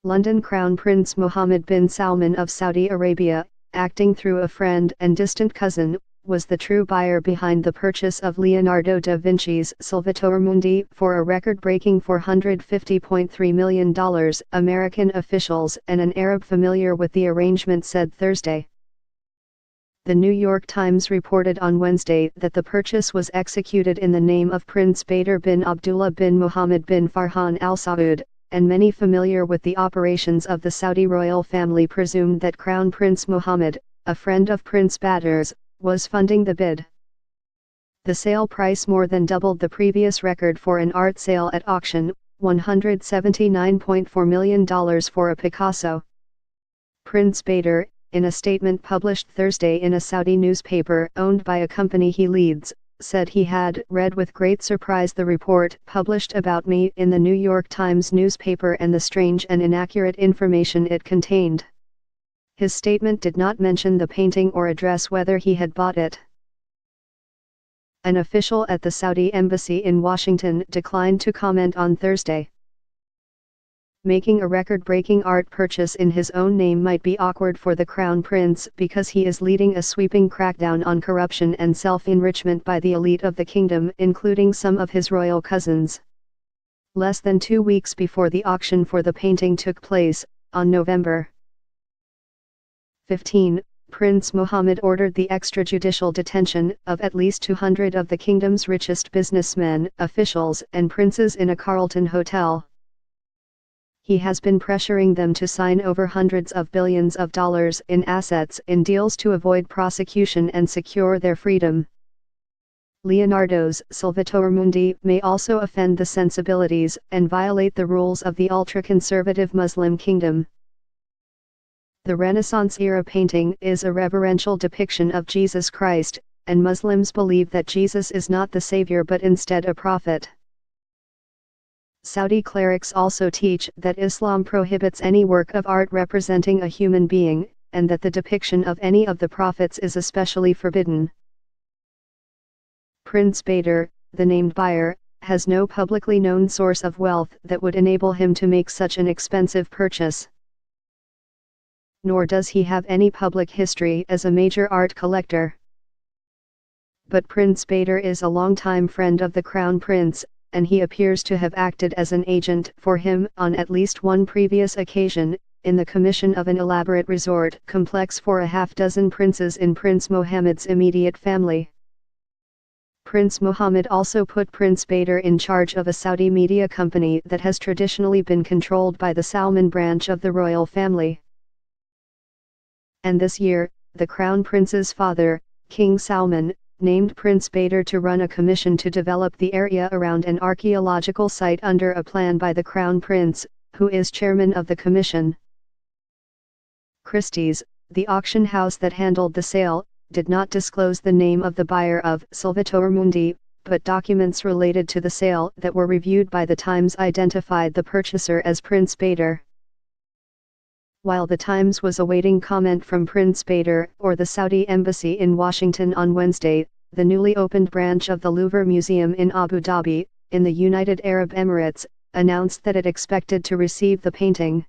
London Crown Prince Mohammed bin Salman of Saudi Arabia, acting through a friend and distant cousin, was the true buyer behind the purchase of Leonardo da Vinci's Salvatore Mundi for a record-breaking $450.3 million, American officials and an Arab familiar with the arrangement said Thursday. The New York Times reported on Wednesday that the purchase was executed in the name of Prince Badr bin Abdullah bin Mohammed bin Farhan Al Saud, and many familiar with the operations of the Saudi royal family presumed that Crown Prince Mohammed, a friend of Prince Badr's, was funding the bid. The sale price more than doubled the previous record for an art sale at auction, $179.4 million for a Picasso. Prince Badr, in a statement published Thursday in a Saudi newspaper owned by a company he leads, said he had read with great surprise the report published about me in the New York Times newspaper and the strange and inaccurate information it contained. His statement did not mention the painting or address whether he had bought it. An official at the Saudi embassy in Washington declined to comment on Thursday. Making a record-breaking art purchase in his own name might be awkward for the Crown Prince because he is leading a sweeping crackdown on corruption and self-enrichment by the elite of the kingdom, including some of his royal cousins. Less than 2 weeks before the auction for the painting took place, on November 15, Prince Mohammed ordered the extrajudicial detention of at least 200 of the kingdom's richest businessmen, officials and princes in a Carlton hotel. He has been pressuring them to sign over hundreds of billions of dollars in assets in deals to avoid prosecution and secure their freedom. Leonardo's Salvatore Mundi may also offend the sensibilities and violate the rules of the ultra-conservative Muslim kingdom. The Renaissance-era painting is a reverential depiction of Jesus Christ, and Muslims believe that Jesus is not the Savior but instead a prophet. Saudi clerics also teach that Islam prohibits any work of art representing a human being, and that the depiction of any of the prophets is especially forbidden. Prince Badr, the named buyer, has no publicly known source of wealth that would enable him to make such an expensive purchase. Nor does he have any public history as a major art collector. But Prince Badr is a longtime friend of the Crown Prince, and he appears to have acted as an agent for him on at least one previous occasion, in the commission of an elaborate resort complex for a half-dozen princes in Prince Mohammed's immediate family. Prince Mohammed also put Prince Badr in charge of a Saudi media company that has traditionally been controlled by the Salman branch of the royal family. And this year, the Crown Prince's father, King Salman, named Prince Badr to run a commission to develop the area around an archaeological site under a plan by the Crown Prince, who is chairman of the commission. Christie's, the auction house that handled the sale, did not disclose the name of the buyer of Salvatore Mundi, but documents related to the sale that were reviewed by the Times identified the purchaser as Prince Badr. While the Times was awaiting comment from Prince Badr or the Saudi embassy in Washington on Wednesday, the newly opened branch of the Louvre Museum in Abu Dhabi, in the United Arab Emirates, announced that it expected to receive the painting.